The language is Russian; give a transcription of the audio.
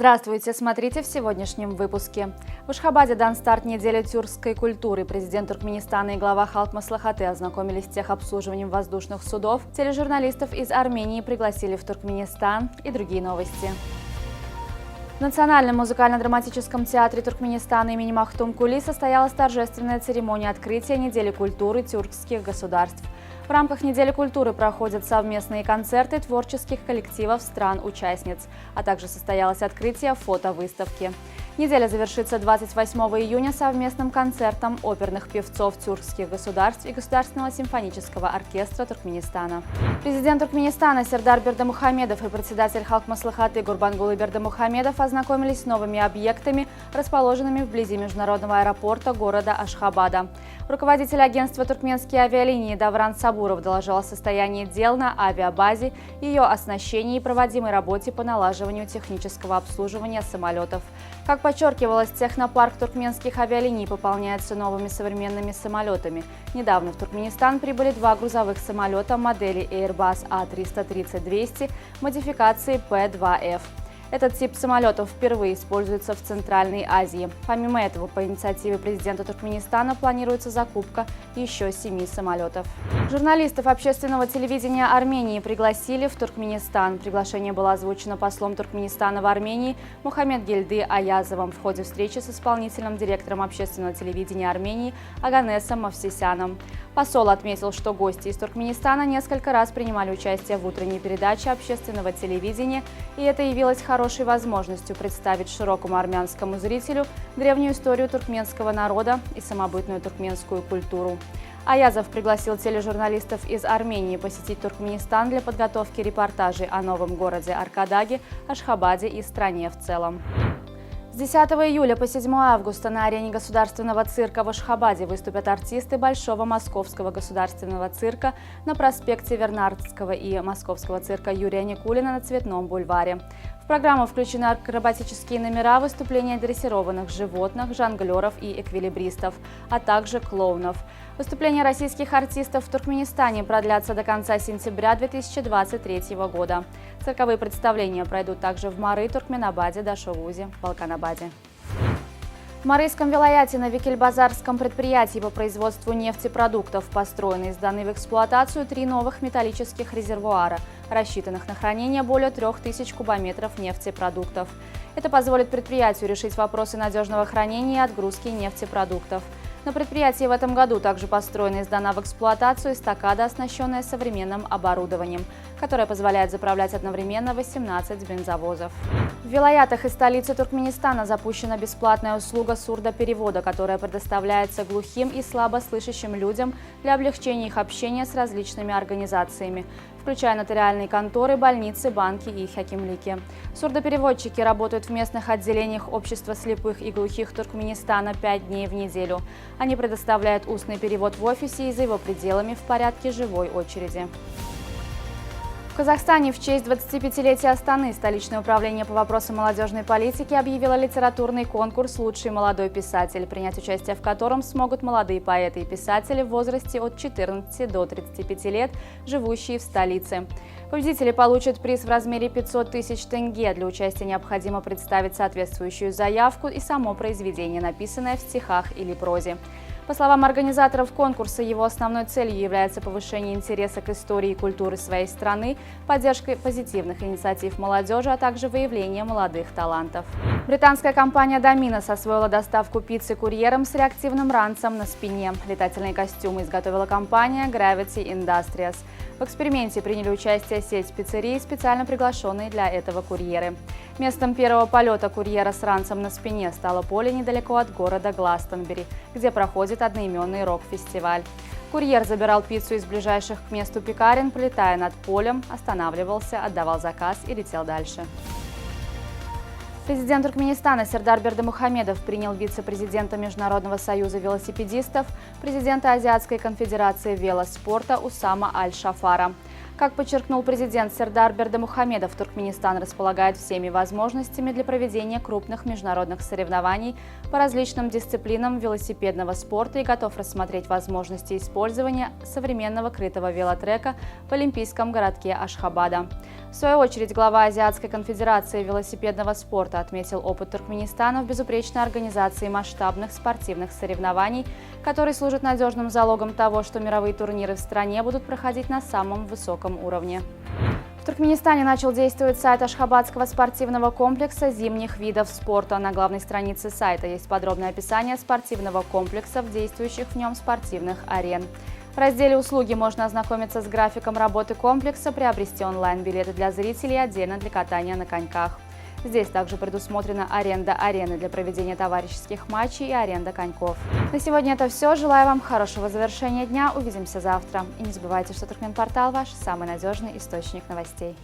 Здравствуйте! Смотрите в сегодняшнем выпуске. В Ашхабаде дан старт недели тюркской культуры. Президент Туркменистана и глава Халк Маслахаты ознакомились с техобслуживанием воздушных судов. Тележурналистов из Армении пригласили в Туркменистан и другие новости. В Национальном музыкально-драматическом театре Туркменистана имени Махтум-Кули состоялась торжественная церемония открытия недели культуры тюркских государств. В рамках недели культуры проходят совместные концерты творческих коллективов стран-участниц, а также состоялось открытие фотовыставки. Неделя завершится 28 июня совместным концертом оперных певцов тюркских государств и Государственного симфонического оркестра Туркменистана. Президент Туркменистана Сердар Бердымухамедов и председатель Халк Маслахаты Гурбангулы Бердымухамедов ознакомились с новыми объектами, расположенными вблизи международного аэропорта города Ашхабада. Руководитель агентства «Туркменские авиалинии» Давран Сабуров доложил о состоянии дел на авиабазе, ее оснащении и проводимой работе по налаживанию технического обслуживания самолетов. Как подчеркивалось, технопарк туркменских авиалиний пополняется новыми современными самолетами. Недавно в Туркменистан прибыли два грузовых самолета модели Airbus A330-200 модификации P2F. Этот тип самолетов впервые используется в Центральной Азии. Помимо этого, по инициативе президента Туркменистана планируется закупка еще 7 самолетов. Журналистов общественного телевидения Армении пригласили в Туркменистан. Приглашение было озвучено послом Туркменистана в Армении Мухаммедгельды Аязовым в ходе встречи с исполнительным директором общественного телевидения Армении Аганесом Мавсисяном. Посол отметил, что гости из Туркменистана несколько раз принимали участие в утренней передаче общественного телевидения, и это явилось хорошей возможностью представить широкому армянскому зрителю древнюю историю туркменского народа и самобытную туркменскую культуру. Аязов пригласил тележурналистов из Армении посетить Туркменистан для подготовки репортажей о новом городе Аркадаге, Ашхабаде и стране в целом. С 10 июля по 7 августа на арене Государственного цирка в Ашхабаде выступят артисты Большого Московского государственного цирка на проспекте Вернадского и Московского цирка Юрия Никулина на Цветном бульваре. В программу включены акробатические номера, выступления дрессированных животных, жонглеров и эквилибристов, а также клоунов. Выступления российских артистов в Туркменистане продлятся до конца сентября 2023 года. Цирковые представления пройдут также в Мары, Туркменабаде, Дашовузе, Балканабаде. В Марийском вилаяте на Викельбазарском предприятии по производству нефтепродуктов построены и сданы в эксплуатацию 3 новых металлических резервуара, рассчитанных на хранение более 3000 кубометров нефтепродуктов. Это позволит предприятию решить вопросы надежного хранения и отгрузки нефтепродуктов. На предприятии в этом году также построена и сдана в эксплуатацию эстакада, оснащенная современным оборудованием, которое позволяет заправлять одновременно 18 бензовозов. В вилаятах и столице Туркменистана запущена бесплатная услуга сурдоперевода, которая предоставляется глухим и слабослышащим людям для облегчения их общения с различными организациями, включая нотариальные конторы, больницы, банки и хакимлики. Сурдопереводчики работают в местных отделениях Общества слепых и глухих Туркменистана 5 дней в неделю. Они предоставляют устный перевод в офисе и за его пределами в порядке живой очереди. В Казахстане в честь 25-летия Астаны столичное управление по вопросам молодежной политики объявило литературный конкурс «Лучший молодой писатель», принять участие в котором смогут молодые поэты и писатели в возрасте от 14 до 35 лет, живущие в столице. Победители получат приз в размере 500 тысяч тенге. Для участия необходимо представить соответствующую заявку и само произведение, написанное в стихах или прозе. По словам организаторов конкурса, его основной целью является повышение интереса к истории и культуре своей страны, поддержка позитивных инициатив молодежи, а также выявление молодых талантов. Британская компания Domino's освоила доставку пиццы курьером с реактивным ранцем на спине. Летательные костюмы изготовила компания Gravity Industries. В эксперименте приняли участие сеть пиццерий, специально приглашенные для этого курьеры. Местом первого полета курьера с ранцем на спине стало поле недалеко от города Гластонбери, где проходит одноименный рок-фестиваль. Курьер забирал пиццу из ближайших к месту пекарен, пролетая над полем, останавливался, отдавал заказ и летел дальше. Президент Туркменистана Сердар Бердымухамедов принял вице-президента Международного союза велосипедистов, президента Азиатской конфедерации велоспорта Усама Аль-Шафара. Как подчеркнул президент Сердар Бердымухамедов, Туркменистан располагает всеми возможностями для проведения крупных международных соревнований по различным дисциплинам велосипедного спорта и готов рассмотреть возможности использования современного крытого велотрека в Олимпийском городке Ашхабада. В свою очередь, глава Азиатской конфедерации велосипедного спорта отметил опыт Туркменистана в безупречной организации масштабных спортивных соревнований, который служит надежным залогом того, что мировые турниры в стране будут проходить на самом высоком уровне. В Туркменистане начал действовать сайт Ашхабадского спортивного комплекса зимних видов спорта. На главной странице сайта есть подробное описание спортивного комплекса, действующих в нем спортивных арен. В разделе «Услуги» можно ознакомиться с графиком работы комплекса, приобрести онлайн-билеты для зрителей отдельно для катания на коньках. Здесь также предусмотрена аренда арены для проведения товарищеских матчей и аренда коньков. На сегодня это все. Желаю вам хорошего завершения дня. Увидимся завтра. И не забывайте, что Туркменпортал – ваш самый надежный источник новостей.